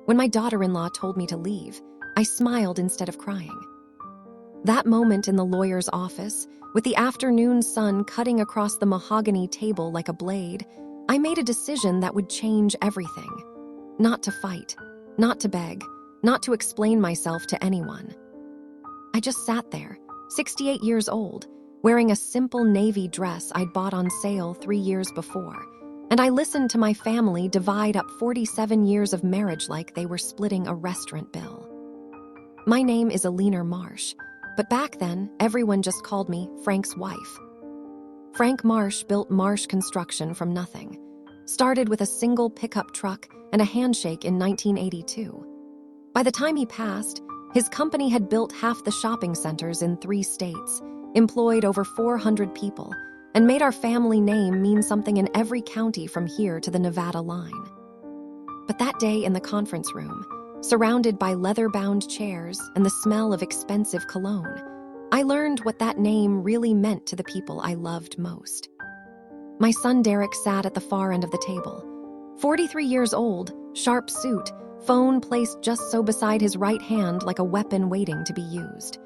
When my daughter-in-law told me to leave, I smiled instead of crying. That moment in the lawyer's office, with the afternoon sun cutting across the mahogany table like a blade, I made a decision that would change everything. Not to fight, not to beg, not to explain myself to anyone. I just sat there, 68 years old, wearing a simple navy dress I'd bought on sale 3 years before, and I listened to my family divide up 47 years of marriage like they were splitting a restaurant bill. My name is Alina Marsh, but back then, everyone just called me Frank's wife. Frank Marsh built Marsh Construction from nothing. Started with a single pickup truck and a handshake in 1982. By the time he passed, his company had built half the shopping centers in 3 states, employed over 400 people, and made our family name mean something in every county from here to the Nevada line. But that day in the conference room, surrounded by leather-bound chairs and the smell of expensive cologne, I learned what that name really meant to the people I loved most. My son Derek sat at the far end of the table. 43 years old, sharp suit, phone placed just so beside his right hand like a weapon waiting to be used.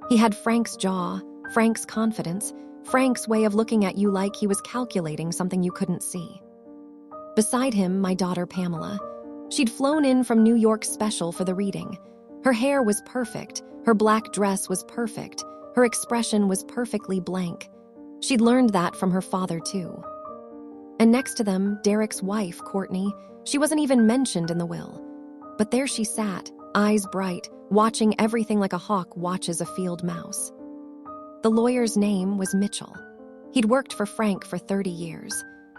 He had Frank's jaw, Frank's confidence, Frank's way of looking at you like he was calculating something you couldn't see. Beside him, my daughter Pamela. She'd flown in from New York special for the reading. Her hair was perfect, her black dress was perfect, her expression was perfectly blank. She'd learned that from her father too. And next to them, Derek's wife, Courtney, she wasn't even mentioned in the will. But there she sat, eyes bright, watching everything like a hawk watches a field mouse. The lawyer's name was Mitchell. He'd worked for Frank for 30 years.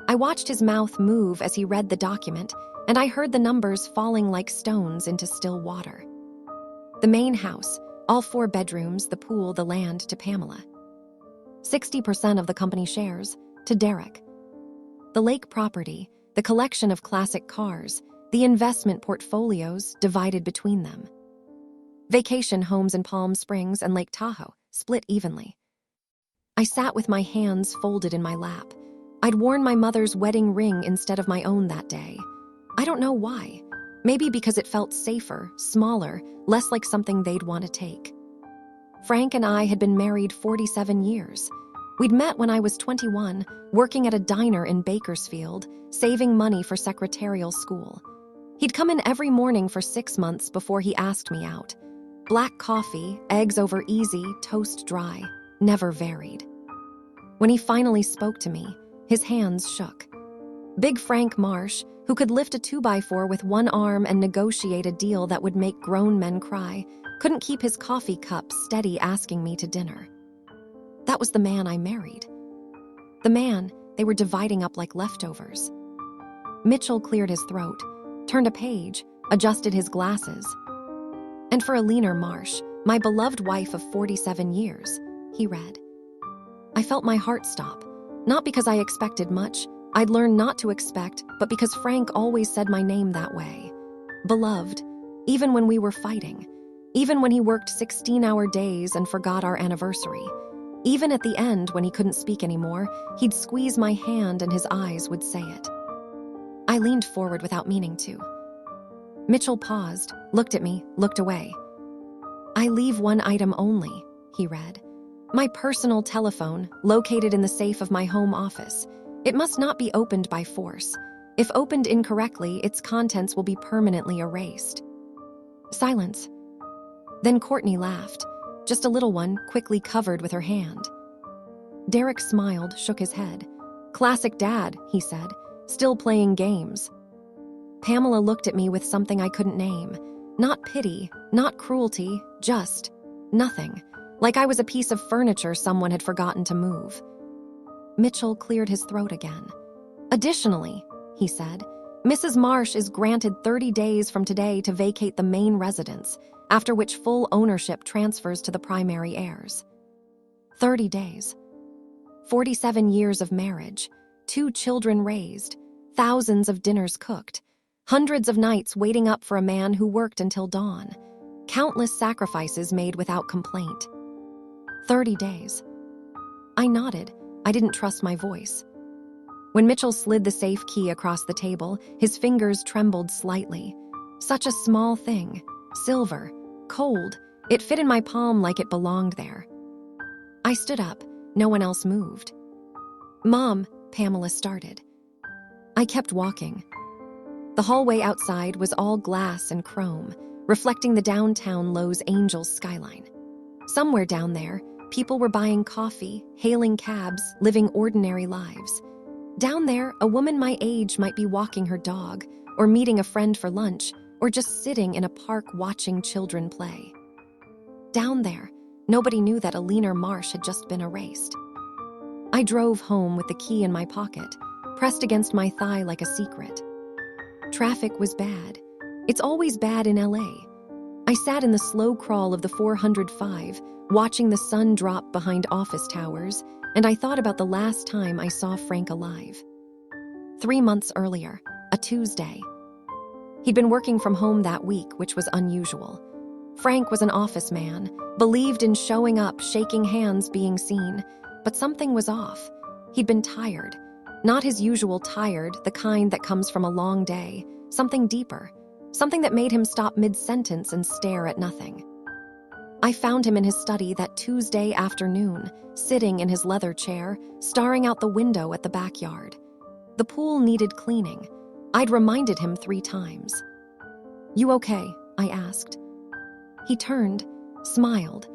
I watched his mouth move as he read the document, and I heard the numbers falling like stones into still water. The main house, all 4 bedrooms, the pool, the land, to Pamela. 60% of the company shares, to Derek. The lake property, the collection of classic cars, the investment portfolios divided between them. Vacation homes in Palm Springs and Lake Tahoe, split evenly. I sat with my hands folded in my lap. I'd worn my mother's wedding ring instead of my own that day. I don't know why. Maybe because it felt safer, smaller, less like something they'd want to take. Frank and I had been married 47 years. We'd met when I was 21, working at a diner in Bakersfield, saving money for secretarial school. He'd come in every morning for 6 months before he asked me out. Black coffee, eggs over easy, toast dry, never varied. When he finally spoke to me, his hands shook. Big Frank Marsh, who could lift a 2x4 with one arm and negotiate a deal that would make grown men cry, couldn't keep his coffee cup steady asking me to dinner. That was the man I married. The man they were dividing up like leftovers. Mitchell cleared his throat, turned a page, adjusted his glasses. And for Alina Marsh, my beloved wife of 47 years, he read. I felt my heart stop, not because I expected much. I'd learned not to expect, but because Frank always said my name that way. Beloved, even when we were fighting, even when he worked 16-hour days and forgot our anniversary, even at the end when he couldn't speak anymore, he'd squeeze my hand and his eyes would say it. I leaned forward without meaning to. Mitchell paused, looked at me, looked away. I leave one item only, he read. My personal telephone, located in the safe of my home office. It must not be opened by force. If opened incorrectly, its contents will be permanently erased. Silence. Then Courtney laughed, just a little one, quickly covered with her hand. Derek smiled, shook his head. Classic dad, he said, still playing games. Pamela looked at me with something I couldn't name. Not pity, not cruelty, just nothing. Like I was a piece of furniture someone had forgotten to move. Mitchell cleared his throat again. Additionally, he said, Mrs. Marsh is granted 30 days from today to vacate the main residence, after which full ownership transfers to the primary heirs. 30 days. 47 years of marriage, 2 children raised, thousands of dinners cooked, hundreds of nights waiting up for a man who worked until dawn, countless sacrifices made without complaint. 30 days. I nodded. I didn't trust my voice. When Mitchell slid the safe key across the table, his fingers trembled slightly. Such a small thing, silver, cold. It fit in my palm like it belonged there. I stood up. No one else moved. "Mom," Pamela started. I kept walking. The hallway outside was all glass and chrome, reflecting the downtown Los Angeles skyline. Somewhere down there, people were buying coffee, hailing cabs, living ordinary lives. Down there, a woman my age might be walking her dog, or meeting a friend for lunch, or just sitting in a park watching children play. Down there, nobody knew that Alina Marsh had just been erased. I drove home with the key in my pocket, pressed against my thigh like a secret. Traffic was bad. It's always bad in LA. I sat in the slow crawl of the 405, watching the sun drop behind office towers, and I thought about the last time I saw Frank alive. 3 months earlier, a Tuesday. He'd been working from home that week, which was unusual. Frank was an office man, believed in showing up, shaking hands, being seen, but something was off. He'd been tired. Not his usual tired, the kind that comes from a long day, something deeper, something that made him stop mid-sentence and stare at nothing. I found him in his study that Tuesday afternoon, sitting in his leather chair, staring out the window at the backyard. The pool needed cleaning. I'd reminded him 3 times. "You okay?" I asked. He turned, smiled.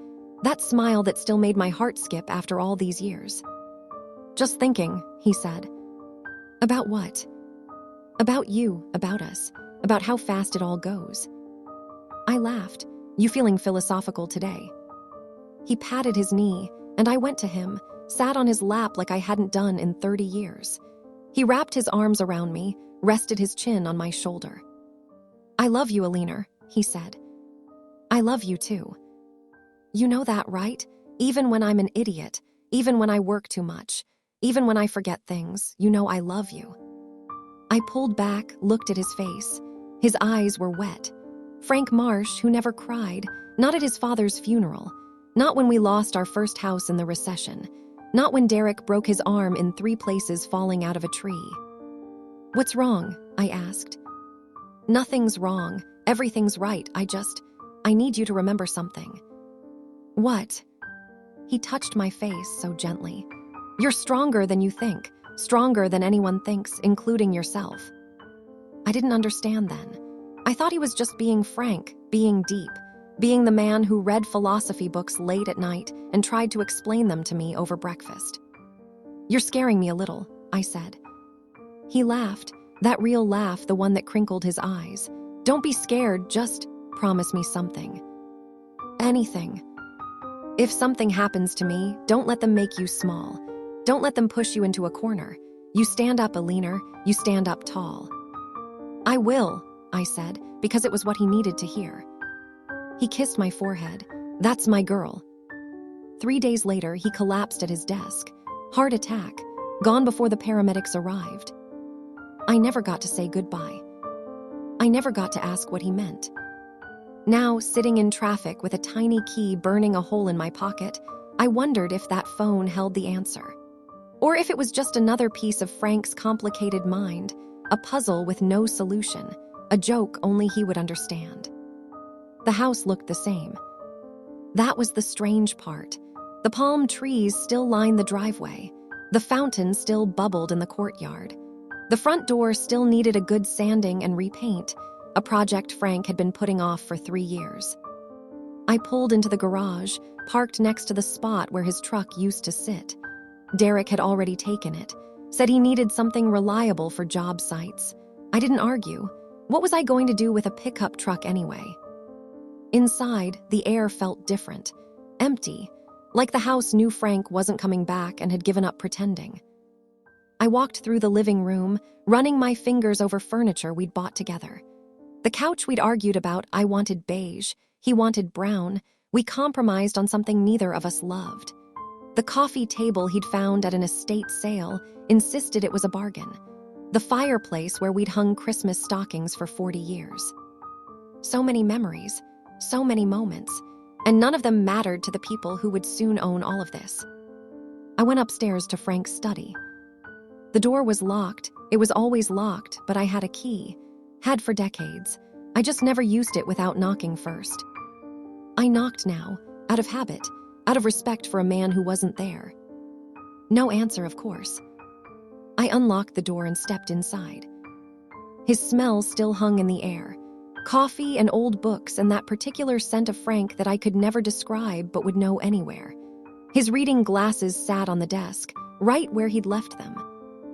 That smile that still made my heart skip after all these years. "Just thinking," he said. "About what?" "About you, about us, about how fast it all goes." I laughed. "You feeling philosophical today?" He patted his knee, and I went to him, sat on his lap like I hadn't done in 30 years. He wrapped his arms around me, rested his chin on my shoulder. "I love you, Alina," he said. "I love you too. You know that, right? Even when I'm an idiot, even when I work too much, even when I forget things, you know I love you." I pulled back, looked at his face. His eyes were wet. Frank Marsh, who never cried, not at his father's funeral, not when we lost our first house in the recession, not when Derek broke his arm in 3 places falling out of a tree. "What's wrong?" I asked. "Nothing's wrong. Everything's right. I need you to remember something." "What?" He touched my face so gently. "You're stronger than you think, stronger than anyone thinks, including yourself." I didn't understand then. I thought he was just being frank, being deep, being the man who read philosophy books late at night and tried to explain them to me over breakfast. "You're scaring me a little," I said. He laughed, that real laugh, the one that crinkled his eyes. "Don't be scared, just promise me something." "Anything. If something happens to me, don't let them make you small. Don't let them push you into a corner. You stand up, Alina. You stand up tall." "I will," I said, because it was what he needed to hear. He kissed my forehead. "That's my girl." 3 days later, he collapsed at his desk. Heart attack, gone before the paramedics arrived. I never got to say goodbye. I never got to ask what he meant. Now, sitting in traffic with a tiny key burning a hole in my pocket, I wondered if that phone held the answer. Or if it was just another piece of Frank's complicated mind, a puzzle with no solution, a joke only he would understand. The house looked the same. That was the strange part. The palm trees still lined the driveway. The fountain still bubbled in the courtyard. The front door still needed a good sanding and repaint, a project Frank had been putting off for 3 years. I pulled into the garage, parked next to the spot where his truck used to sit. Derek had already taken it, said he needed something reliable for job sites. I didn't argue. What was I going to do with a pickup truck anyway? Inside, the air felt different, empty, like the house knew Frank wasn't coming back and had given up pretending. I walked through the living room, running my fingers over furniture we'd bought together. The couch we'd argued about, I wanted beige, he wanted brown. We compromised on something neither of us loved. The coffee table he'd found at an estate sale insisted it was a bargain. The fireplace where we'd hung Christmas stockings for 40 years. So many memories, so many moments, and none of them mattered to the people who would soon own all of this. I went upstairs to Frank's study. The door was locked. It was always locked, but I had a key. Had for decades. I just never used it without knocking first. I knocked now, out of habit, out of respect for a man who wasn't there. No answer, of course. I unlocked the door and stepped inside. His smell still hung in the air. Coffee and old books and that particular scent of Frank that I could never describe but would know anywhere. His reading glasses sat on the desk, right where he'd left them.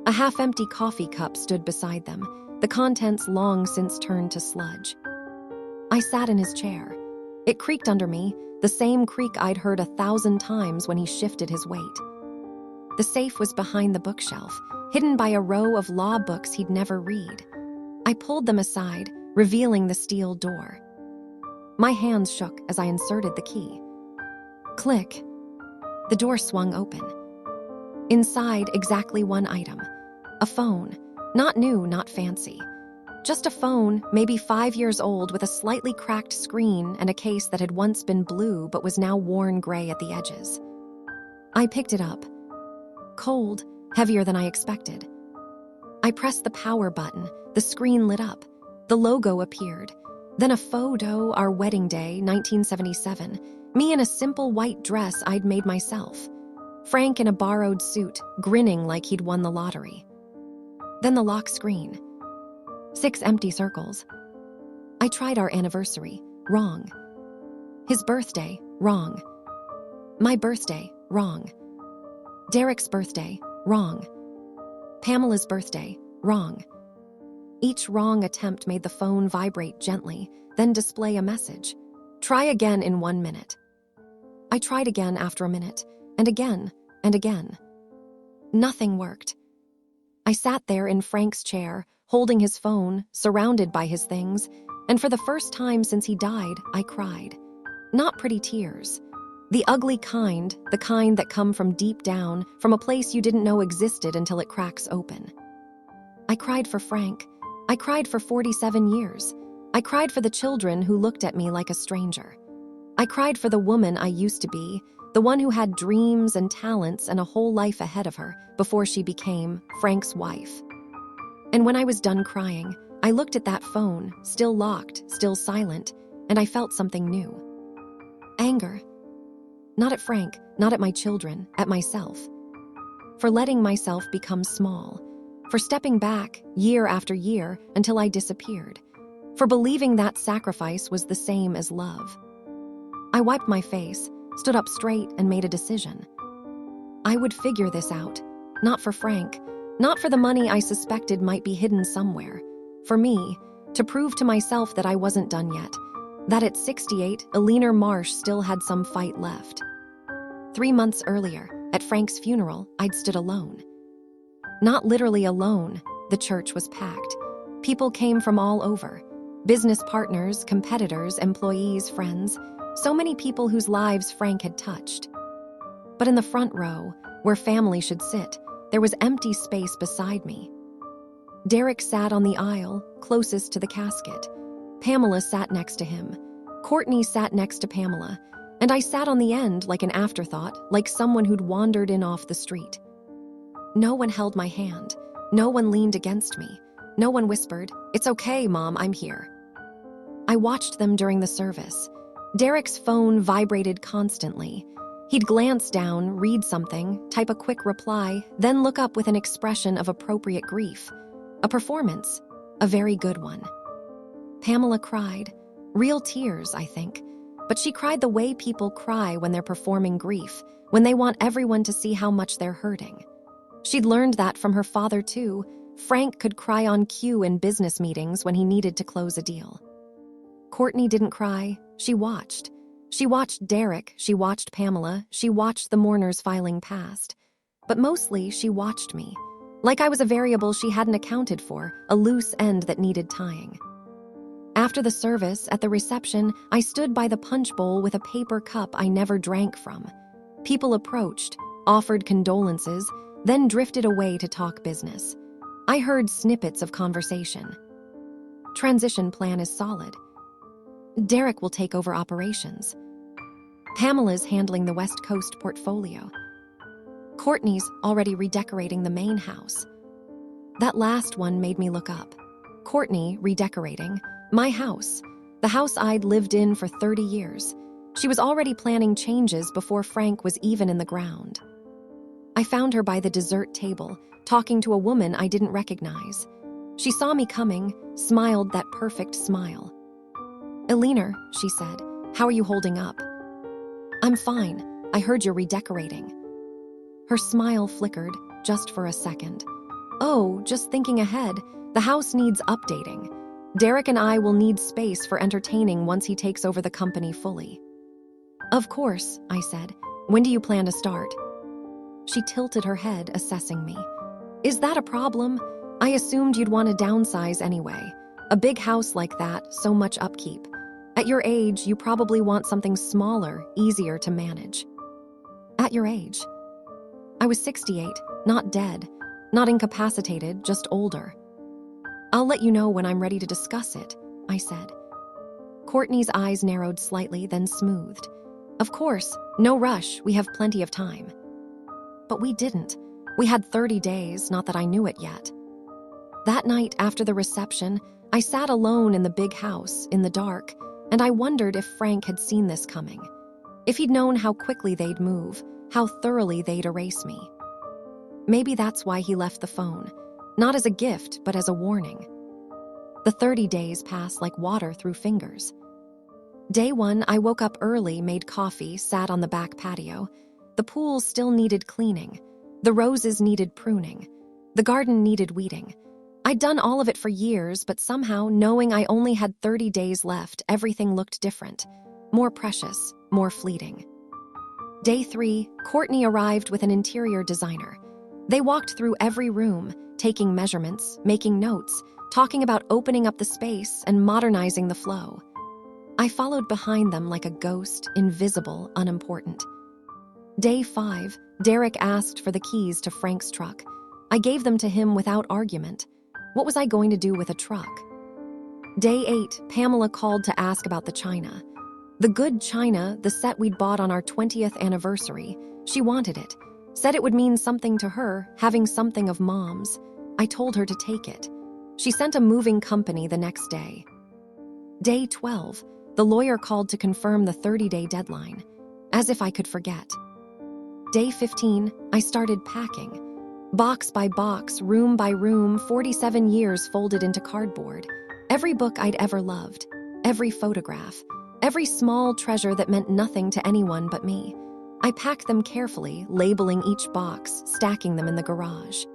A half-empty coffee cup stood beside them, the contents long since turned to sludge. I sat in his chair. It creaked under me, the same creak I'd heard 1,000 times when he shifted his weight. The safe was behind the bookshelf, hidden by a row of law books he'd never read. I pulled them aside, revealing the steel door. My hands shook as I inserted the key. Click. The door swung open. Inside, exactly one item. A phone. Not new, not fancy. Just a phone, maybe 5 years old, with a slightly cracked screen and a case that had once been blue but was now worn gray at the edges. I picked it up. Cold, heavier than I expected. I pressed the power button. The screen lit up. The logo appeared. Then a photo, our wedding day, 1977. Me in a simple white dress I'd made myself. Frank in a borrowed suit, grinning like he'd won the lottery. Then the lock screen. 6 empty circles. I tried our anniversary. Wrong. His birthday. Wrong. My birthday. Wrong. Derek's birthday. Wrong. Pamela's birthday. Wrong. Each wrong attempt made the phone vibrate gently, then display a message. Try again in 1 minute. I tried again after a minute, and again, and again. Nothing worked. I sat there in Frank's chair, holding his phone, surrounded by his things, and for the first time since he died, I cried. Not pretty tears. The ugly kind, the kind that come from deep down, from a place you didn't know existed until it cracks open. I cried for Frank. I cried for 47 years. I cried for the children who looked at me like a stranger. I cried for the woman I used to be, the one who had dreams and talents and a whole life ahead of her before she became Frank's wife. And when I was done crying, I looked at that phone, still locked, still silent, and I felt something new. Anger. Not at Frank, not at my children, at myself. For letting myself become small. For stepping back, year after year, until I disappeared. For believing that sacrifice was the same as love. I wiped my face, stood up straight, and made a decision. I would figure this out. Not for Frank. Not for the money I suspected might be hidden somewhere. For me, to prove to myself that I wasn't done yet. That at 68, Eleanor Marsh still had some fight left. 3 months earlier, at Frank's funeral, I'd stood alone. Not literally alone. The church was packed. People came from all over. Business partners, competitors, employees, friends. So many people whose lives Frank had touched. But in the front row, where family should sit, there was empty space beside me. Derek sat on the aisle, closest to the casket. Pamela sat next to him. Courtney sat next to Pamela. And I sat on the end like an afterthought, like someone who'd wandered in off the street. No one held my hand. No one leaned against me. No one whispered, "It's okay, Mom, I'm here." I watched them during the service. Derek's phone vibrated constantly. He'd glance down, read something, type a quick reply, then look up with an expression of appropriate grief. A performance, a very good one. Pamela cried. Real tears, I think. But she cried the way people cry when they're performing grief, when they want everyone to see how much they're hurting. She'd learned that from her father, too. Frank could cry on cue in business meetings when he needed to close a deal. Courtney didn't cry. She watched. She watched Derek, she watched Pamela, she watched the mourners filing past. But mostly, she watched me. Like I was a variable she hadn't accounted for, a loose end that needed tying. After the service, at the reception, I stood by the punch bowl with a paper cup I never drank from. People approached, offered condolences, then drifted away to talk business. I heard snippets of conversation. Transition plan is solid. Derek will take over operations. Pamela's handling the West Coast portfolio. Courtney's already redecorating the main house. That last one made me look up. Courtney redecorating. My house. The house I'd lived in for 30 years. She was already planning changes before Frank was even in the ground. I found her by the dessert table, talking to a woman I didn't recognize. She saw me coming, smiled that perfect smile. "Eleanor," she said, "how are you holding up?" "I'm fine. I heard you're redecorating." Her smile flickered, just for a second. "Oh, just thinking ahead. The house needs updating. Derek and I will need space for entertaining once he takes over the company fully." "Of course," I said. "When do you plan to start?" She tilted her head, assessing me. "Is that a problem? I assumed you'd want to downsize anyway. A big house like that, so much upkeep. At your age, you probably want something smaller, easier to manage." At your age? I was 68, not dead, not incapacitated, just older. "I'll let you know when I'm ready to discuss it," I said. Courtney's eyes narrowed slightly, then smoothed. "Of course, no rush, we have plenty of time." But we didn't. We had 30 days, not that I knew it yet. That night after the reception, I sat alone in the big house, in the dark, and I wondered if Frank had seen this coming. If he'd known how quickly they'd move, how thoroughly they'd erase me. Maybe that's why he left the phone, not as a gift, but as a warning. The 30 days passed like water through fingers. Day 1, I woke up early, made coffee, sat on the back patio. The pool still needed cleaning. The roses needed pruning. The garden needed weeding. I'd done all of it for years, but somehow, knowing I only had 30 days left, everything looked different. More precious, more fleeting. Day 3, Courtney arrived with an interior designer. They walked through every room, taking measurements, making notes, talking about opening up the space and modernizing the flow. I followed behind them like a ghost, invisible, unimportant. Day 5, Derek asked for the keys to Frank's truck. I gave them to him without argument. What was I going to do with a truck? Day 8, Pamela called to ask about the china. The good china, the set we'd bought on our 20th anniversary. She wanted it. Said it would mean something to her, having something of Mom's. I told her to take it. She sent a moving company the next day. Day 12, the lawyer called to confirm the 30-day deadline. As if I could forget. Day 15, I started packing. Box by box, room by room, 47 years folded into cardboard. Every book I'd ever loved. Every photograph. Every small treasure that meant nothing to anyone but me. I packed them carefully, labeling each box, stacking them in the garage.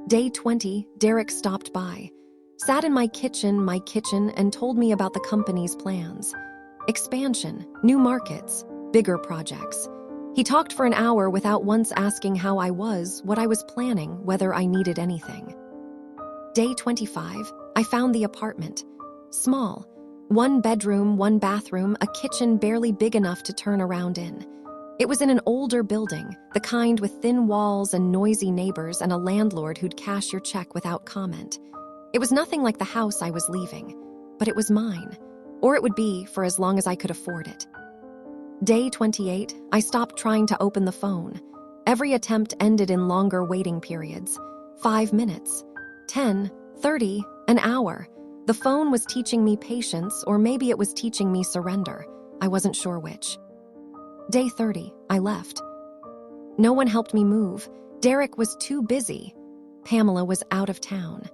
Day 20, Derek stopped by. Sat in my kitchen, and told me about the company's plans. Expansion, new markets, bigger projects. He talked for an hour without once asking how I was, what I was planning, whether I needed anything. Day 25, I found the apartment. Small. 1 bedroom, 1 bathroom, a kitchen barely big enough to turn around in. It was in an older building, the kind with thin walls and noisy neighbors and a landlord who'd cash your check without comment. It was nothing like the house I was leaving, but it was mine. Or it would be for as long as I could afford it. Day 28, I stopped trying to open the phone. Every attempt ended in longer waiting periods. 5 minutes, 10, 30, an hour. The phone was teaching me patience, or maybe it was teaching me surrender. I wasn't sure which. Day 30, I left. No one helped me move. Derek was too busy. Pamela was out of town.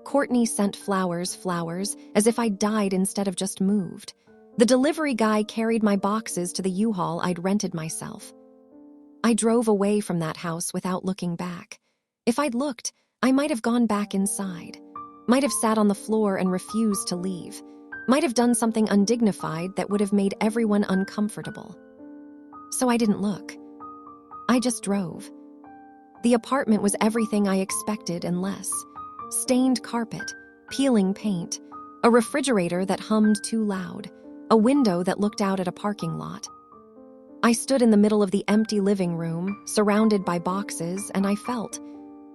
Courtney sent flowers, as if I'd died instead of just moved. The delivery guy carried my boxes to the U-Haul I'd rented myself. I drove away from that house without looking back. If I'd looked, I might have gone back inside. Might have sat on the floor and refused to leave. Might have done something undignified that would have made everyone uncomfortable. So I didn't look. I just drove. The apartment was everything I expected and less. Stained carpet, peeling paint, a refrigerator that hummed too loud, a window that looked out at a parking lot. I stood in the middle of the empty living room, surrounded by boxes, and I felt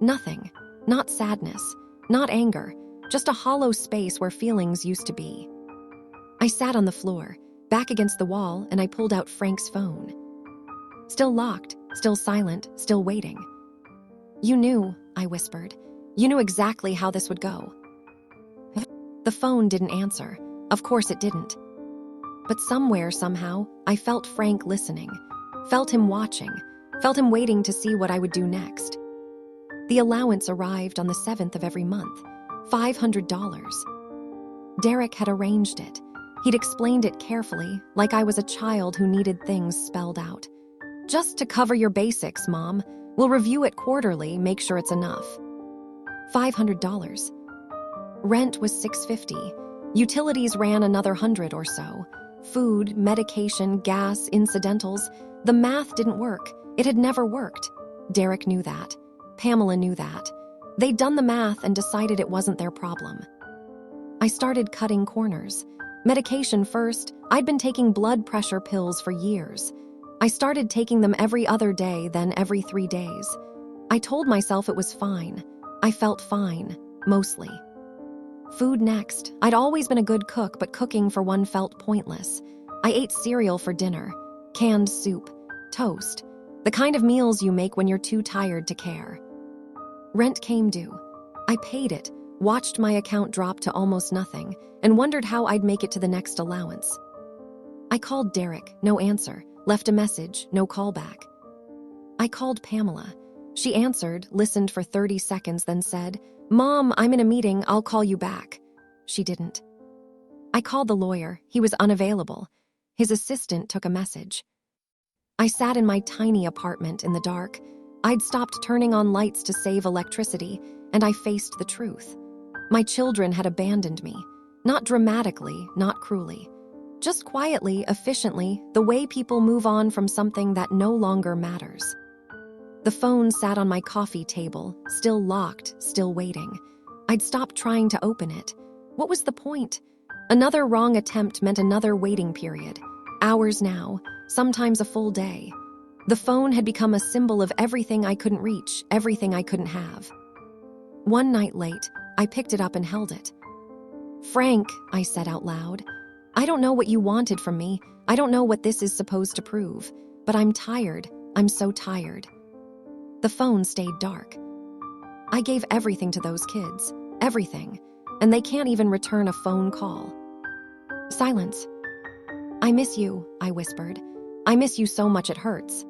nothing. Not sadness, not anger, just a hollow space where feelings used to be. I sat on the floor, back against the wall, and I pulled out Frank's phone. Still locked, still silent, still waiting. "You knew," I whispered. "You knew exactly how this would go." The phone didn't answer. Of course it didn't. But somewhere, somehow, I felt Frank listening, felt him watching, felt him waiting to see what I would do next. The allowance arrived on the 7th of every month, $500. Derek had arranged it. He'd explained it carefully, like I was a child who needed things spelled out. Just to cover your basics, Mom. We'll review it quarterly, make sure it's enough. $500. Rent was $650. Utilities ran another 100 or so. Food, medication, gas, incidentals. The math didn't work. It had never worked. Derek knew that. Pamela knew that. They'd done the math and decided it wasn't their problem. I started cutting corners. Medication first. I'd been taking blood pressure pills for years. I started taking them every other day, then every 3 days. I told myself it was fine. I felt fine, mostly. Food next. I'd always been a good cook, but cooking for one felt pointless. I ate cereal for dinner, canned soup, toast, the kind of meals you make when you're too tired to care. Rent came due. I paid it, watched my account drop to almost nothing, and wondered how I'd make it to the next allowance. I called Derek, no answer, left a message, no callback. I called Pamela. She answered, listened for 30 seconds, then said, "Mom, I'm in a meeting, I'll call you back." She didn't. I called the lawyer. He was unavailable. His assistant took a message. I sat in my tiny apartment in the dark. I'd stopped turning on lights to save electricity, and I faced the truth. My children had abandoned me. Not dramatically, not cruelly. Just quietly, efficiently, the way people move on from something that no longer matters. The phone sat on my coffee table, still locked, still waiting. I'd stopped trying to open it. What was the point? Another wrong attempt meant another waiting period. Hours now, sometimes a full day. The phone had become a symbol of everything I couldn't reach, everything I couldn't have. One night late, I picked it up and held it. "Frank," I said out loud, "I don't know what you wanted from me. I don't know what this is supposed to prove. But I'm tired. I'm so tired." The phone stayed dark. I gave everything to those kids. Everything. And they can't even return a phone call. Silence. "I miss you," I whispered. "I miss you so much it hurts."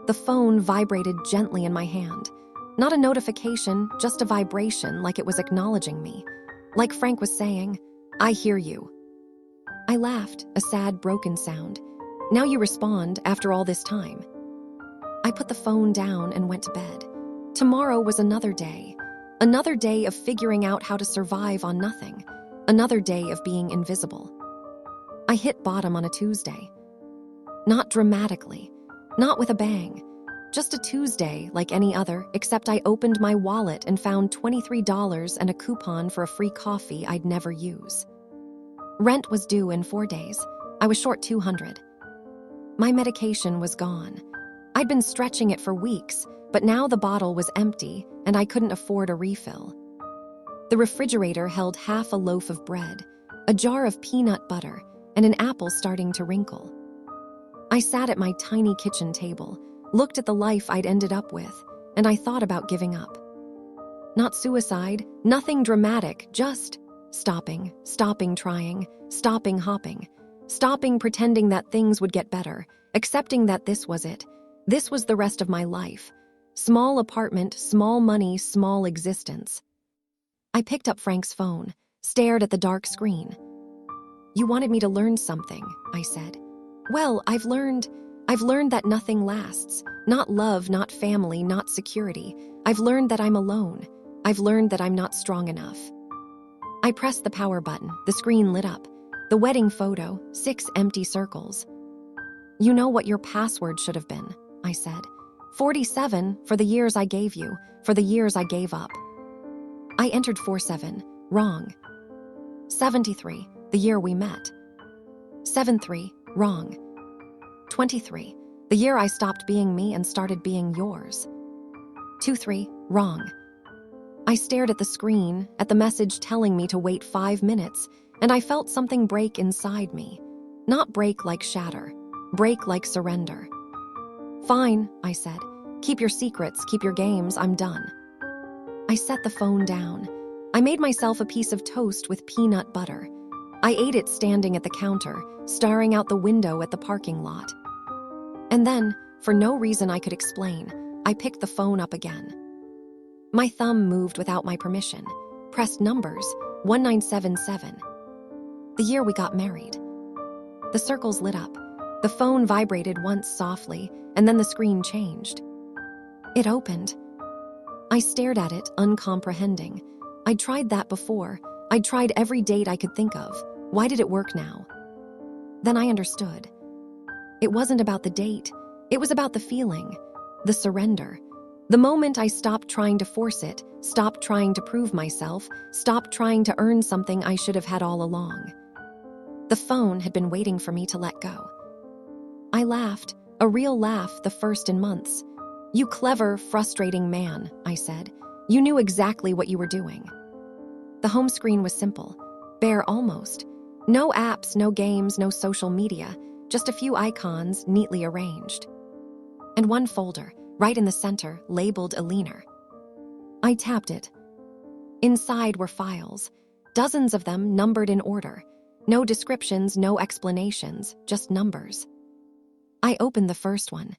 The phone vibrated gently in my hand. Not a notification, just a vibration, like it was acknowledging me. Like Frank was saying, "I hear you." I laughed, a sad, broken sound. "Now you respond after all this time." I put the phone down and went to bed. Tomorrow was another day. Another day of figuring out how to survive on nothing. Another day of being invisible. I hit bottom on a Tuesday. Not dramatically. Not with a bang. Just a Tuesday like any other, except I opened my wallet and found $23 and a coupon for a free coffee I'd never use. Rent was due in 4 days. I was short $200. My medication was gone. I'd been stretching it for weeks, but now the bottle was empty and I couldn't afford a refill. The refrigerator held half a loaf of bread, a jar of peanut butter, and an apple starting to wrinkle. I sat at my tiny kitchen table, looked at the life I'd ended up with, and I thought about giving up. Not suicide, nothing dramatic, just stopping trying, stopping hopping, stopping pretending that things would get better, accepting that this was it. This was the rest of my life. Small apartment, small money, small existence. I picked up Frank's phone, stared at the dark screen. "You wanted me to learn something," I said. "Well, I've learned that nothing lasts. Not love, not family, not security. I've learned that I'm alone. I've learned that I'm not strong enough." I pressed the power button. The screen lit up. The wedding photo, 6 empty circles. "You know what your password should have been," I said. 47 for the years I gave you, for the years I gave up." I entered 47, wrong. 73, the year we met. 73, wrong. 23, the year I stopped being me and started being yours. 23, wrong. I stared at the screen, at the message telling me to wait 5 minutes, and I felt something break inside me. Not break like shatter, break like surrender. "Fine," I said. "Keep your secrets, keep your games, I'm done." I set the phone down. I made myself a piece of toast with peanut butter. I ate it standing at the counter, staring out the window at the parking lot. And then, for no reason I could explain, I picked the phone up again. My thumb moved without my permission, pressed numbers, 1977. The year we got married. The circles lit up. The phone vibrated once softly, and then the screen changed. It opened. I stared at it, uncomprehending. I'd tried that before. I'd tried every date I could think of. Why did it work now? Then I understood. It wasn't about the date. It was about the feeling, the surrender. The moment I stopped trying to force it, stopped trying to prove myself, stopped trying to earn something I should have had all along. The phone had been waiting for me to let go. I laughed, a real laugh, the first in months. "You clever, frustrating man," I said. "You knew exactly what you were doing." The home screen was simple, bare almost. No apps, no games, no social media, just a few icons neatly arranged. And one folder, right in the center, labeled Alina. I tapped it. Inside were files, dozens of them numbered in order. No descriptions, no explanations, just numbers. I opened the first one.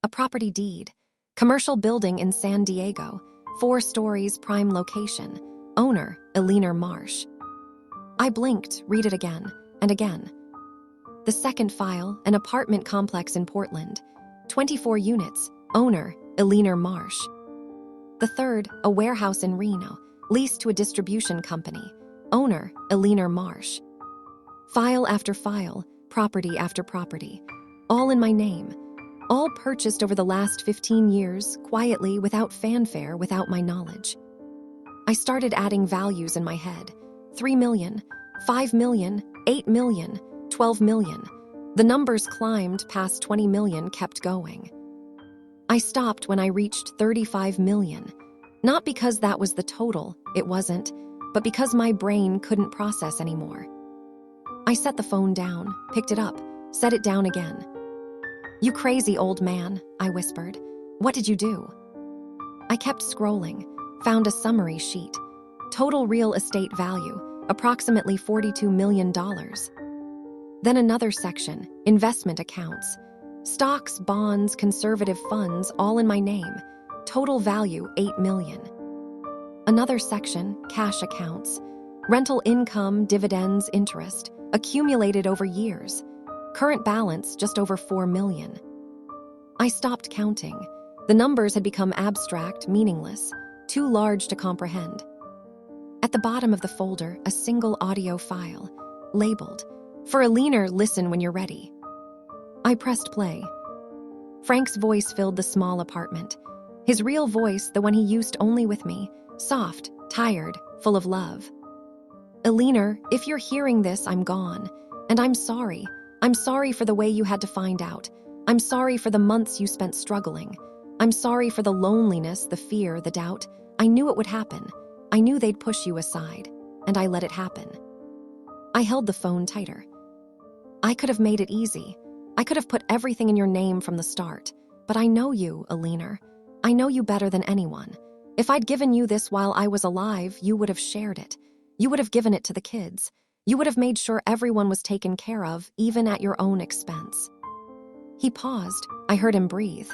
A property deed. Commercial building in San Diego. 4 stories, prime location. Owner, Alina Marsh. I blinked, read it again, and again. The second file, an apartment complex in Portland. 24 units. Owner, Alina Marsh. The third, a warehouse in Reno, leased to a distribution company. Owner, Alina Marsh. File after file, property after property. All in my name. All purchased over the last 15 years, quietly, without fanfare, without my knowledge. I started adding values in my head. 3 million, 5 million, 8 million, 12 million. The numbers climbed past 20 million, kept going. I stopped when I reached 35 million. Not because that was the total, it wasn't, but because my brain couldn't process anymore. I set the phone down, picked it up, set it down again. "You crazy old man," I whispered. "What did you do?" I kept scrolling, found a summary sheet. Total real estate value, approximately $42 million. Then another section, investment accounts. Stocks, bonds, conservative funds, all in my name. Total value, $8 million. Another section, cash accounts. Rental income, dividends, interest, accumulated over years. Current balance, just over 4 million. I stopped counting. The numbers had become abstract, meaningless, too large to comprehend. At the bottom of the folder, a single audio file, labeled, "For Alina, listen when you're ready." I pressed play. Frank's voice filled the small apartment. His real voice, the one he used only with me, soft, tired, full of love. "Alina, if you're hearing this, I'm gone. And I'm sorry. I'm sorry for the way you had to find out. I'm sorry for the months you spent struggling. I'm sorry for the loneliness, the fear, the doubt. I knew it would happen. I knew they'd push you aside. And I let it happen." I held the phone tighter. I could have made it easy. I could have put everything in your name from the start. But I know you, Alina. I know you better than anyone. If I'd given you this while I was alive, you would have shared it. You would have given it to the kids. You would have made sure everyone was taken care of, even at your own expense. He paused. I heard him breathe.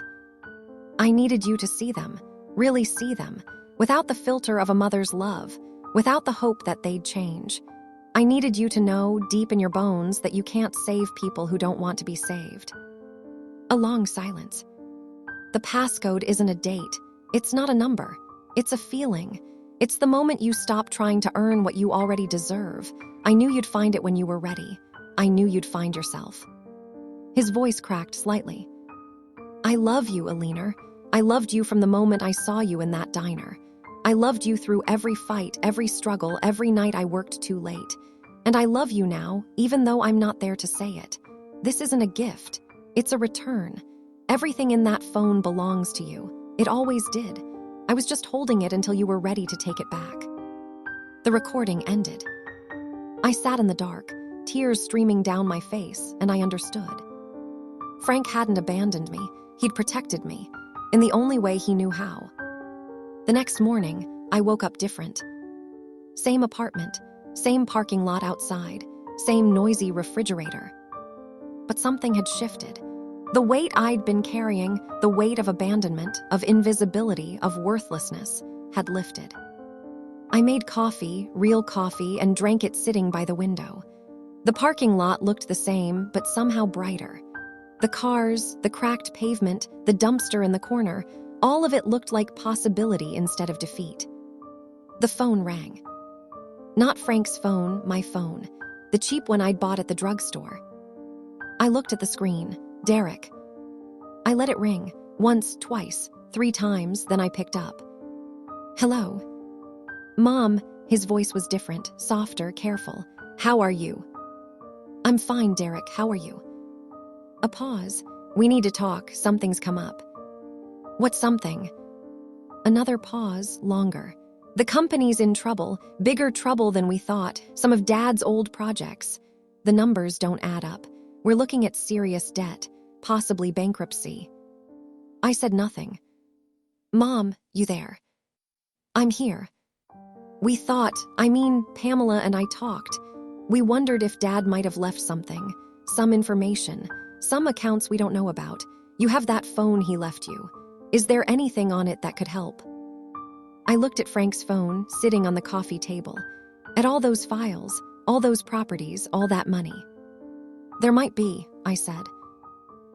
"I needed you to see them, really see them, without the filter of a mother's love, without the hope that they'd change. I needed you to know, deep in your bones, that you can't save people who don't want to be saved." A long silence. "The passcode isn't a date. It's not a number. It's a feeling. It's the moment you stop trying to earn what you already deserve. I knew you'd find it when you were ready. I knew you'd find yourself." His voice cracked slightly. "I love you, Alina. I loved you from the moment I saw you in that diner. I loved you through every fight, every struggle, every night I worked too late. And I love you now, even though I'm not there to say it. This isn't a gift. It's a return. Everything in that phone belongs to you. It always did. I was just holding it until you were ready to take it back." The recording ended. I sat in the dark, tears streaming down my face, and I understood. Frank hadn't abandoned me. He'd protected me, in the only way he knew how. The next morning, I woke up different. Same apartment, same parking lot outside, same noisy refrigerator. But something had shifted. The weight I'd been carrying, the weight of abandonment, of invisibility, of worthlessness, had lifted. I made coffee, real coffee, and drank it sitting by the window. The parking lot looked the same, but somehow brighter. The cars, the cracked pavement, the dumpster in the corner, all of it looked like possibility instead of defeat. The phone rang. Not Frank's phone, my phone. The cheap one I'd bought at the drugstore. I looked at the screen. Derek. I let it ring. Once, twice, 3 times, then I picked up. Hello. Mom, his voice was different, softer, careful. How are you? I'm fine, Derek. How are you? A pause. We need to talk. Something's come up. What's something? Another pause, longer. The company's in trouble, bigger trouble than we thought. Some of Dad's old projects. The numbers don't add up. We're looking at serious debt, possibly bankruptcy. I said nothing. Mom, you there? I'm here. We thought, Pamela and I talked. We wondered if Dad might have left something, some information, some accounts we don't know about. You have that phone he left you. Is there anything on it that could help? I looked at Frank's phone, sitting on the coffee table, at all those files, all those properties, all that money. There might be, I said.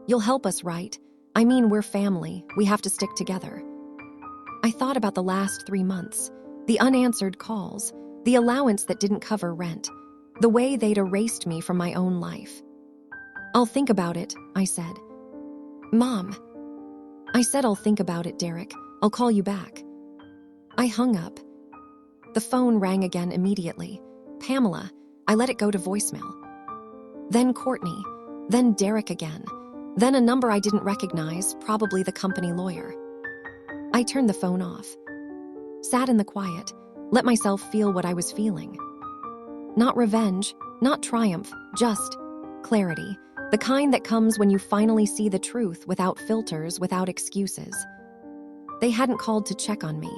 You'll help us, right? We're family. We have to stick together. I thought about the last 3 months, the unanswered calls, the allowance that didn't cover rent, the way they'd erased me from my own life. I'll think about it, I said. Mom. I said I'll think about it, Derek. I'll call you back. I hung up. The phone rang again immediately. Pamela. I let it go to voicemail. Then Courtney. Then Derek again. Then a number I didn't recognize, probably the company lawyer. I turned the phone off. Sat in the quiet, let myself feel what I was feeling. Not revenge, not triumph, just clarity. The kind that comes when you finally see the truth without filters, without excuses. They hadn't called to check on me.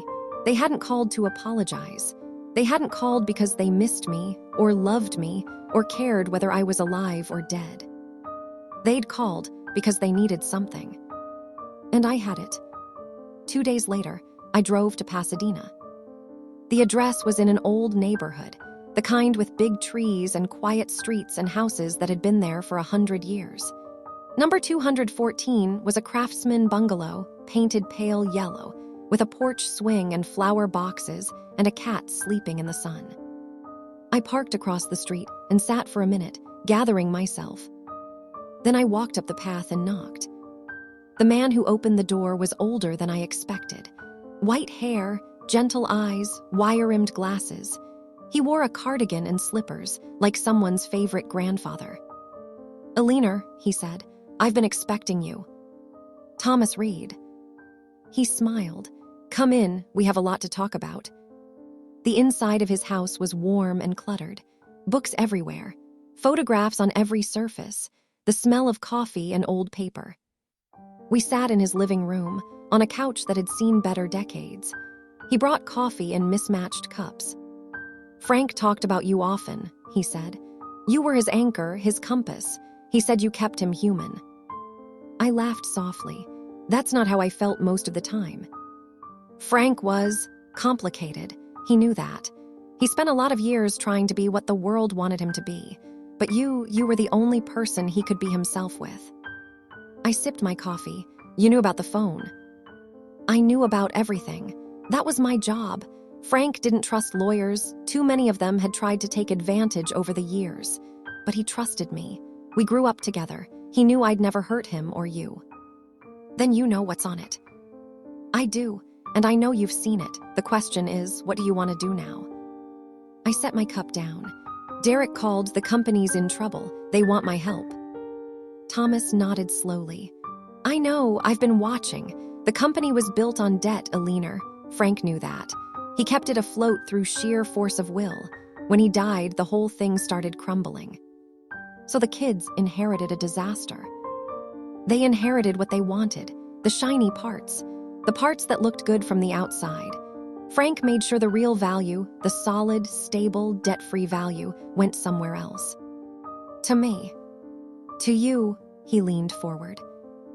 They hadn't called to apologize. They hadn't called because they missed me, or loved me, or cared whether I was alive or dead. They'd called because they needed something. And I had it. 2 days later, I drove to Pasadena. The address was in an old neighborhood, the kind with big trees and quiet streets and houses that had been there for 100 years. Number 214 was a craftsman bungalow, painted pale yellow, with a porch swing and flower boxes and a cat sleeping in the sun. I parked across the street and sat for a minute, gathering myself. Then I walked up the path and knocked. The man who opened the door was older than I expected. White hair, gentle eyes, wire-rimmed glasses. He wore a cardigan and slippers, like someone's favorite grandfather. "Alina," he said, "I've been expecting you." "Thomas Reed." He smiled. "Come in, we have a lot to talk about." The inside of his house was warm and cluttered. Books everywhere. Photographs on every surface. The smell of coffee and old paper. We sat in his living room, on a couch that had seen better decades. He brought coffee in mismatched cups. "Frank talked about you often," he said. "You were his anchor, his compass. He said you kept him human." I laughed softly. That's not how I felt most of the time. Frank was complicated. He knew that. He spent a lot of years trying to be what the world wanted him to be. But you were the only person he could be himself with. I sipped my coffee. "You knew about the phone." "I knew about everything. That was my job. Frank didn't trust lawyers. Too many of them had tried to take advantage over the years. But he trusted me. We grew up together. He knew I'd never hurt him or you." "Then you know what's on it." "I do, and I know you've seen it. The question is, what do you want to do now?" I set my cup down. "Derek called. The company's in trouble. They want my help." Thomas nodded slowly. "I know, I've been watching. The company was built on debt, Alina. Frank knew that. He kept it afloat through sheer force of will. When he died, the whole thing started crumbling. So the kids inherited a disaster. They inherited what they wanted, the shiny parts, the parts that looked good from the outside. Frank made sure the real value, the solid, stable, debt-free value, went somewhere else. To me. To you, he leaned forward.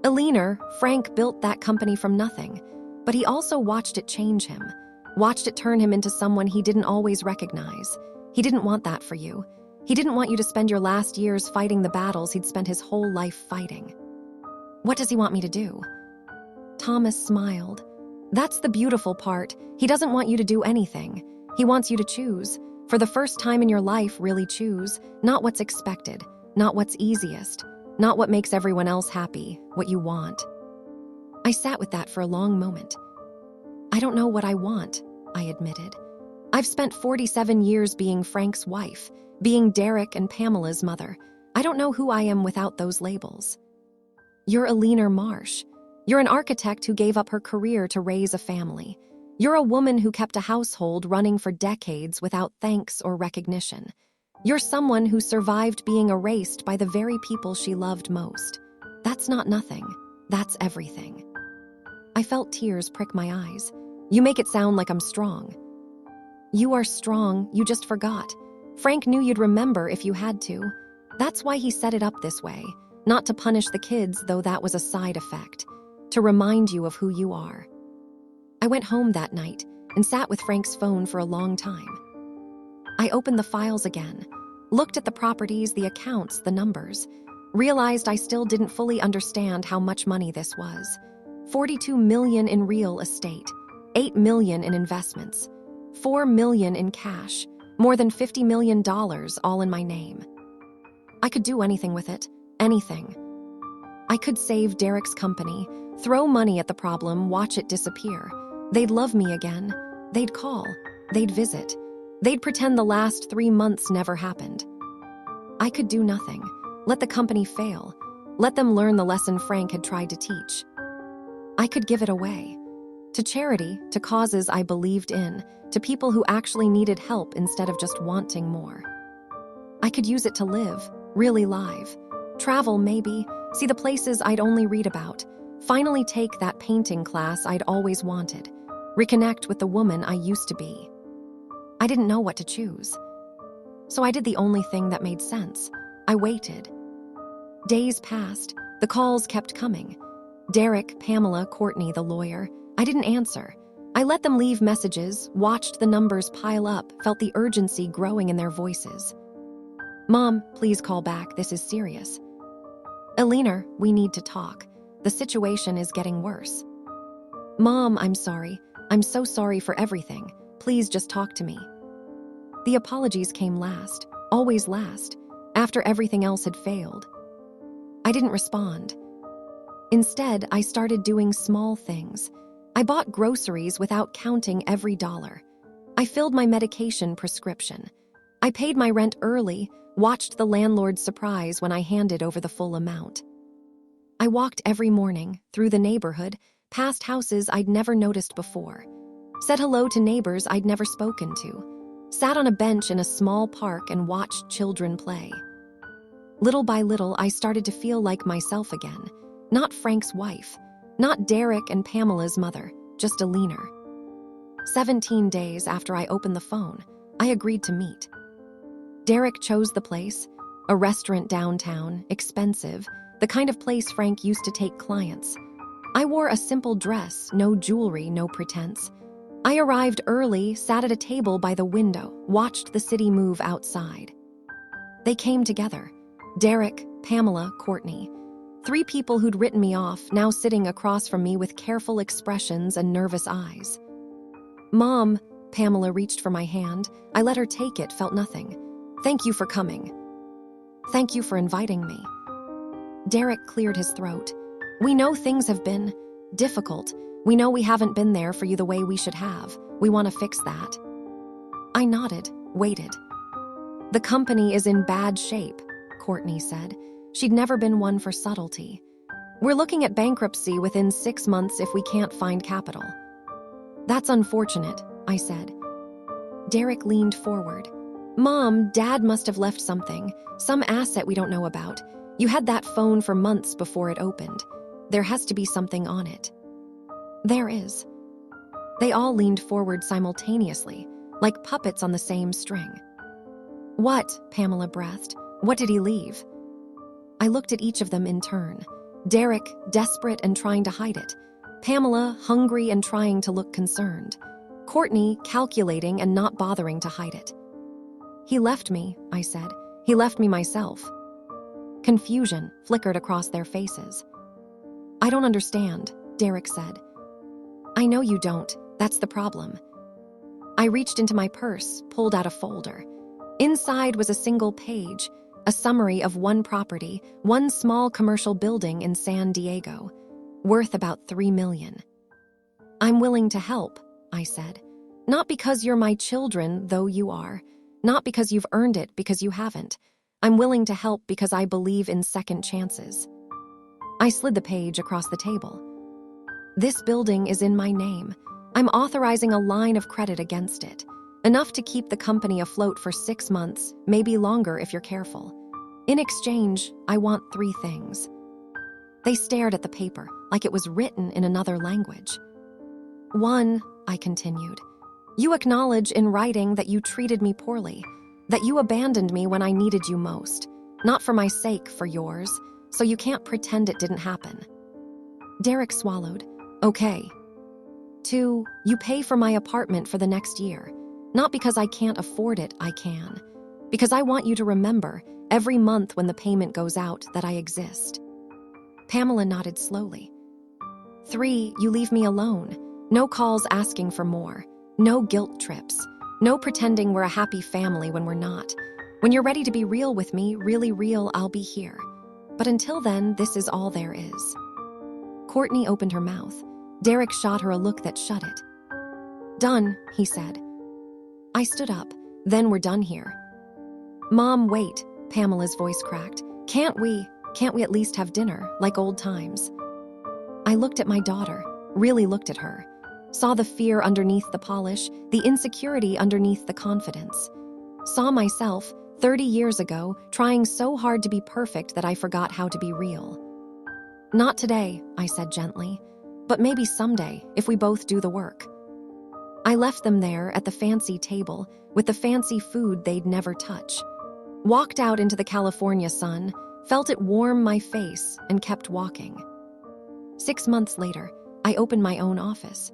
Eleanor, Frank built that company from nothing, but he also watched it change him, watched it turn him into someone he didn't always recognize. He didn't want that for you. He didn't want you to spend your last years fighting the battles he'd spent his whole life fighting. What does he want me to do? Thomas smiled. That's the beautiful part. He doesn't want you to do anything. He wants you to choose. For the first time in your life, really choose. Not what's expected, not what's easiest, not what makes everyone else happy, what you want. I sat with that for a long moment. I don't know what I want, I admitted. I've spent 47 years being Frank's wife, being Derek and Pamela's mother. I don't know who I am without those labels. You're Eleanor Marsh. You're an architect who gave up her career to raise a family. You're a woman who kept a household running for decades without thanks or recognition. You're someone who survived being erased by the very people she loved most. That's not nothing. That's everything. I felt tears prick my eyes. You make it sound like I'm strong. You are strong, you just forgot. Frank knew you'd remember if you had to. That's why he set it up this way. Not to punish the kids, though that was a side effect. To remind you of who you are. I went home that night and sat with Frank's phone for a long time. I opened the files again, looked at the properties, the accounts, the numbers, realized I still didn't fully understand how much money this was. $42 million in real estate, $8 million in investments, $4 million in cash, more than $50 million all in my name. I could do anything with it, anything. I could save Derek's company, throw money at the problem, watch it disappear. They'd love me again. They'd call. They'd visit. They'd pretend the last 3 months never happened. I could do nothing. Let the company fail. Let them learn the lesson Frank had tried to teach. I could give it away. To charity, to causes I believed in, to people who actually needed help instead of just wanting more. I could use it to live, really live. Travel, maybe. See the places I'd only read about. Finally take that painting class I'd always wanted. Reconnect with the woman I used to be. I didn't know what to choose. So I did the only thing that made sense. I waited. Days passed. The calls kept coming. Derek, Pamela, Courtney, the lawyer. I didn't answer. I let them leave messages, watched the numbers pile up, felt the urgency growing in their voices. Mom, please call back. This is serious. Eleanor, we need to talk. The situation is getting worse. Mom, I'm sorry. I'm so sorry for everything. Please just talk to me. The apologies came last, always last, after everything else had failed. I didn't respond. Instead, I started doing small things. I bought groceries without counting every dollar. I filled my medication prescription. I paid my rent early, watched the landlord's surprise when I handed over the full amount. I walked every morning, through the neighborhood, past houses I'd never noticed before. Said hello to neighbors I'd never spoken to. Sat on a bench in a small park and watched children play. Little by little, I started to feel like myself again. Not Frank's wife. Not Derek and Pamela's mother. Just Eleanor. 17 days after I opened the phone, I agreed to meet. Derek chose the place. A restaurant downtown, expensive, the kind of place Frank used to take clients. I wore a simple dress, no jewelry, no pretense. I arrived early, sat at a table by the window, watched the city move outside. They came together. Derek, Pamela, Courtney. 3 people who'd written me off, now sitting across from me with careful expressions and nervous eyes. Mom, Pamela reached for my hand. I let her take it, felt nothing. Thank you for coming. Thank you for inviting me. Derek cleared his throat. We know things have been difficult. We know we haven't been there for you the way we should have. We want to fix that. I nodded, waited. The company is in bad shape, Courtney said. She'd never been one for subtlety. We're looking at bankruptcy within 6 months if we can't find capital. That's unfortunate, I said. Derek leaned forward. Mom, Dad must have left something, some asset we don't know about. You had that phone for months before it opened. There has to be something on it. There is. They all leaned forward simultaneously, like puppets on the same string. "What?" Pamela breathed. "What did he leave?" I looked at each of them in turn. Derek, desperate and trying to hide it. Pamela, hungry and trying to look concerned. Courtney, calculating and not bothering to hide it. "He left me," I said. "He left me myself." Confusion flickered across their faces. "I don't understand," Derek said. "I know you don't. That's the problem." I reached into my purse, pulled out a folder. Inside was a single page, a summary of one property, one small commercial building in San Diego, worth about $3 million. "I'm willing to help," I said. "Not because you're my children, though you are. Not because you've earned it, because you haven't. I'm willing to help because I believe in second chances." I slid the page across the table. "This building is in my name. I'm authorizing a line of credit against it. Enough to keep the company afloat for 6 months, maybe longer if you're careful. In exchange, I want 3 things." They stared at the paper like it was written in another language. "1," I continued, "you acknowledge in writing that you treated me poorly, that you abandoned me when I needed you most, not for my sake, for yours, so you can't pretend it didn't happen." Derek swallowed. "Okay." 2, you pay for my apartment for the next year. Not because I can't afford it, I can. Because I want you to remember, every month when the payment goes out, that I exist. Pamela nodded slowly. 3, you leave me alone. No calls asking for more. No guilt trips. No pretending we're a happy family when we're not. When you're ready to be real with me, really real, I'll be here. But until then, this is all there is. Courtney opened her mouth. Derek shot her a look that shut it. "Done," he said. I stood up. "Then we're done here." "Mom, wait," Pamela's voice cracked. Can't we at least have dinner, like old times?" I looked at my daughter, really looked at her. Saw the fear underneath the polish, the insecurity underneath the confidence. Saw myself, 30 years ago, trying so hard to be perfect that I forgot how to be real. "Not today," I said gently, "but maybe someday, if we both do the work." I left them there at the fancy table with the fancy food they'd never touch. Walked out into the California sun, felt it warm my face, and kept walking. 6 months later, I opened my own office.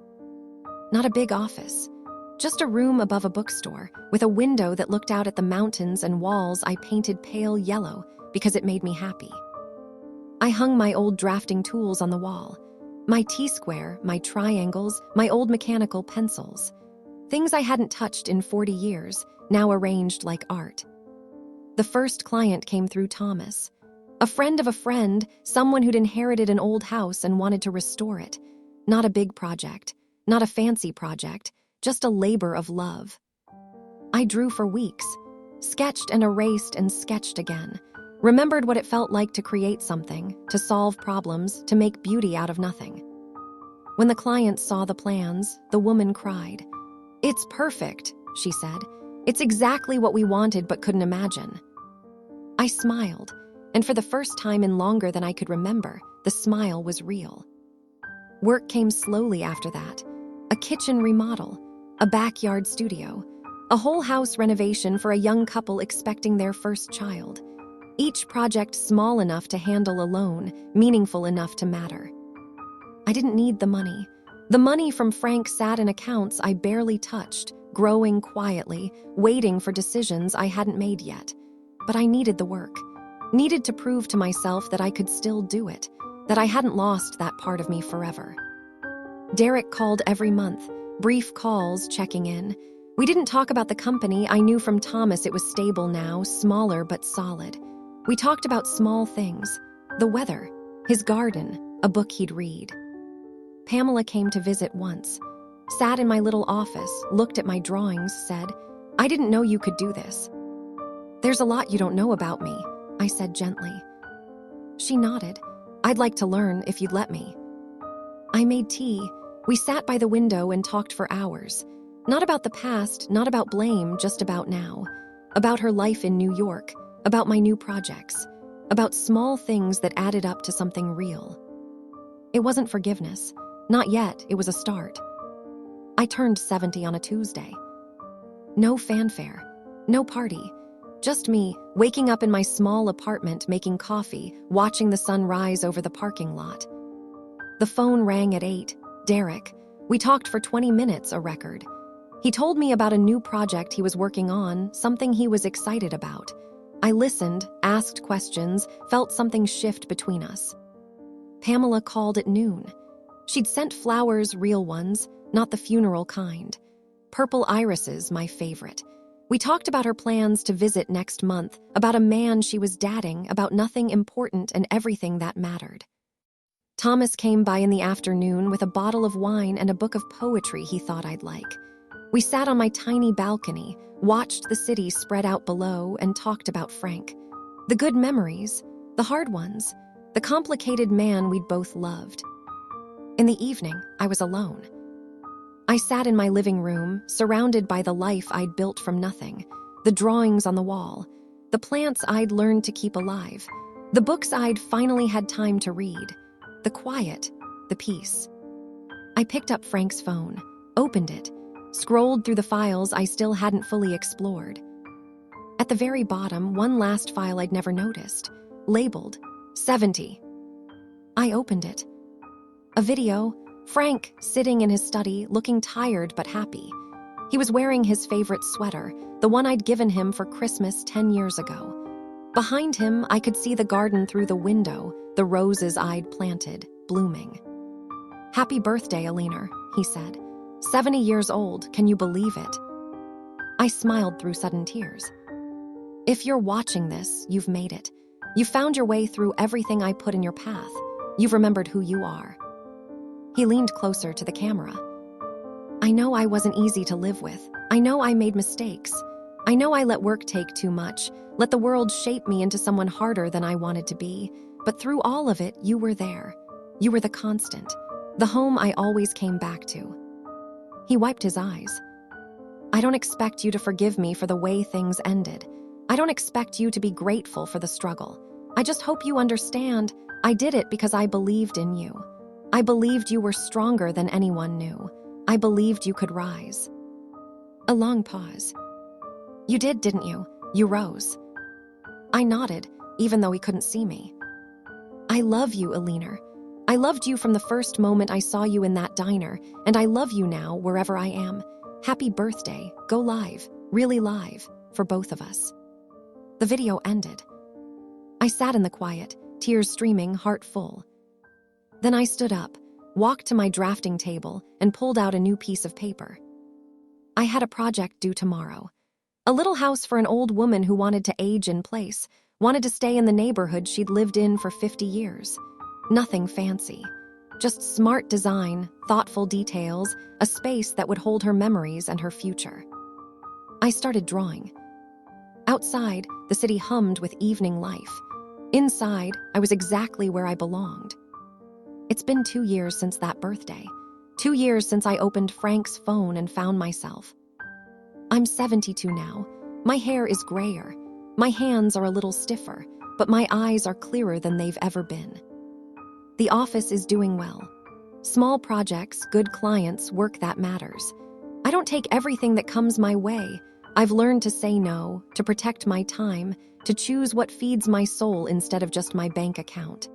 Not a big office, just a room above a bookstore with a window that looked out at the mountains and walls I painted pale yellow because it made me happy. I hung my old drafting tools on the wall. My T-square, my triangles, my old mechanical pencils. Things I hadn't touched in 40 years, now arranged like art. The first client came through Thomas. A friend of a friend, someone who'd inherited an old house and wanted to restore it. Not a big project, not a fancy project, just a labor of love. I drew for weeks, sketched and erased and sketched again. Remembered what it felt like to create something, to solve problems, to make beauty out of nothing. When the client saw the plans, the woman cried. "It's perfect," she said. "It's exactly what we wanted but couldn't imagine." I smiled, and for the first time in longer than I could remember, the smile was real. Work came slowly after that. A kitchen remodel, a backyard studio, a whole house renovation for a young couple expecting their first child. Each project small enough to handle alone, meaningful enough to matter. I didn't need the money. The money from Frank sat in accounts I barely touched, growing quietly, waiting for decisions I hadn't made yet. But I needed the work. Needed to prove to myself that I could still do it, that I hadn't lost that part of me forever. Derek called every month, brief calls checking in. We didn't talk about the company. I knew from Thomas it was stable now, smaller but solid. We talked about small things, the weather, his garden, a book he'd read. Pamela came to visit once, sat in my little office, looked at my drawings, said, "I didn't know you could do this." "There's a lot you don't know about me," I said gently. She nodded. "I'd like to learn if you'd let me." I made tea. We sat by the window and talked for hours. Not about the past, not about blame, just about now. About her life in New York, about my new projects, about small things that added up to something real. It wasn't forgiveness. Not yet, it was a start. I turned 70 on a Tuesday. No fanfare, no party, just me, waking up in my small apartment, making coffee, watching the sun rise over the parking lot. The phone rang at 8. Derek. We talked for 20 minutes, a record. He told me about a new project he was working on, something he was excited about. I listened, asked questions, felt something shift between us. Pamela called at noon. She'd sent flowers, real ones, not the funeral kind. Purple irises, my favorite. We talked about her plans to visit next month, about a man she was dating, about nothing important and everything that mattered. Thomas came by in the afternoon with a bottle of wine and a book of poetry he thought I'd like. We sat on my tiny balcony, watched the city spread out below, and talked about Frank. The good memories, the hard ones, the complicated man we'd both loved. In the evening, I was alone. I sat in my living room, surrounded by the life I'd built from nothing, the drawings on the wall, the plants I'd learned to keep alive, the books I'd finally had time to read, the quiet, the peace. I picked up Frank's phone, opened it, scrolled through the files I still hadn't fully explored. At the very bottom, one last file I'd never noticed, labeled 70. I opened it. A video, Frank sitting in his study, looking tired but happy. He was wearing his favorite sweater, the one I'd given him for Christmas 10 years ago. Behind him, I could see the garden through the window, the roses I'd planted, blooming. "Happy birthday, Alina," he said. 70 years old, can you believe it? I smiled through sudden tears. If you're watching this, you've made it. You've found your way through everything I put in your path. You've remembered who you are. He leaned closer to the camera. I know I wasn't easy to live with. I know I made mistakes. I know I let work take too much, let the world shape me into someone harder than I wanted to be. But through all of it, you were there. You were the constant, the home I always came back to. He wiped his eyes. I don't expect you to forgive me for the way things ended. I don't expect you to be grateful for the struggle. I just hope you understand I did it because I believed in you. I believed you were stronger than anyone knew. I believed you could rise. A long pause. You did, didn't you? You rose. I nodded, even though he couldn't see me. I love you, Alina. I loved you from the first moment I saw you in that diner, and I love you now wherever I am. Happy birthday. Go live, really live, for both of us. The video ended. I sat in the quiet, tears streaming, heart full. Then I stood up, walked to my drafting table, and pulled out a new piece of paper. I had a project due tomorrow. A little house for an old woman who wanted to age in place, wanted to stay in the neighborhood she'd lived in for 50 years. Nothing fancy. Just smart design, thoughtful details, a space that would hold her memories and her future. I started drawing. Outside, the city hummed with evening life. Inside, I was exactly where I belonged. It's been 2 years since that birthday. 2 years since I opened Frank's phone and found myself. I'm 72 now. My hair is grayer. My hands are a little stiffer, but my eyes are clearer than they've ever been. The office is doing well. Small projects, good clients, work that matters. I don't take everything that comes my way. I've learned to say no, to protect my time, to choose what feeds my soul instead of just my bank account.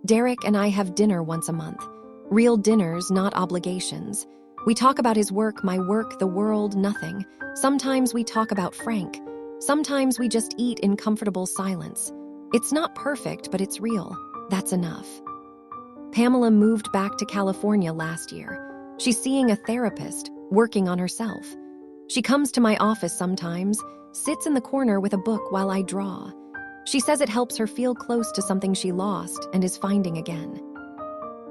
Derek and I have dinner once a month. Real dinners, not obligations. We talk about his work, my work, the world, nothing. Sometimes we talk about Frank. Sometimes we just eat in comfortable silence. It's not perfect, but it's real. That's enough. Pamela moved back to California last year. She's seeing a therapist, working on herself. She comes to my office sometimes, sits in the corner with a book while I draw. She says it helps her feel close to something she lost and is finding again.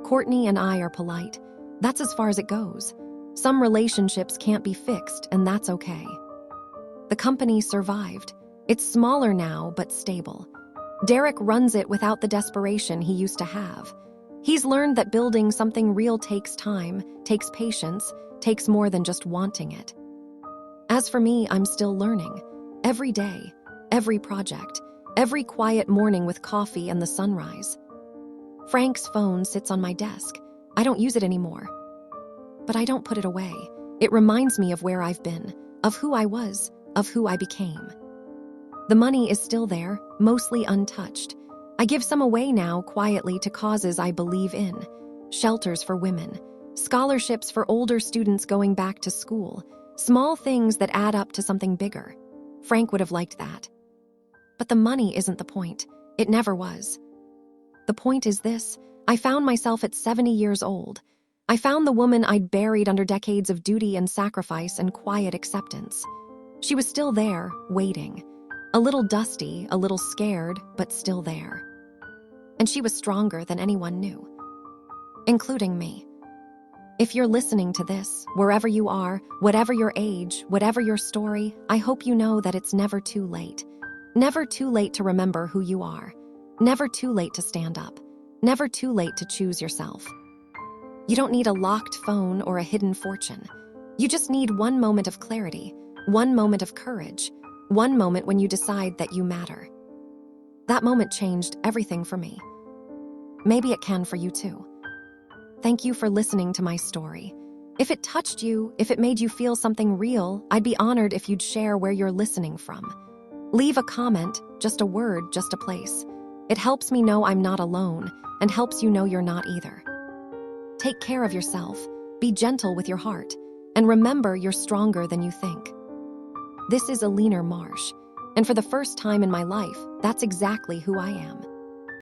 Courtney and I are polite. That's as far as it goes. Some relationships can't be fixed, and that's okay. The company survived. It's smaller now, but stable. Derek runs it without the desperation he used to have. He's learned that building something real takes time, takes patience, takes more than just wanting it. As for me, I'm still learning. Every day, every project, every quiet morning with coffee and the sunrise. Frank's phone sits on my desk. I don't use it anymore. but I don't put it away. It reminds me of where I've been, of who I was, of who I became. The money is still there, mostly untouched. I give some away now quietly to causes I believe in. Shelters for women, scholarships for older students going back to school, small things that add up to something bigger. Frank would have liked that. But the money isn't the point. It never was. The point is this: I found myself at 70 years old. I found the woman I'd buried under decades of duty and sacrifice and quiet acceptance. She was still there, waiting. A little dusty, a little scared, but still there. And she was stronger than anyone knew, including me. If you're listening to this, wherever you are, whatever your age, whatever your story, I hope you know that it's never too late. Never too late to remember who you are. Never too late to stand up. Never too late to choose yourself. You don't need a locked phone or a hidden fortune. You just need one moment of clarity, one moment of courage, one moment when you decide that you matter. That moment changed everything for me. Maybe it can for you too. Thank you for listening to my story. If it touched you, if it made you feel something real, I'd be honored if you'd share where you're listening from. Leave a comment, just a word, just a place. It helps me know I'm not alone and helps you know you're not either. Take care of yourself, be gentle with your heart, and remember you're stronger than you think. This is Alina Marsh, and for the first time in my life, that's exactly who I am.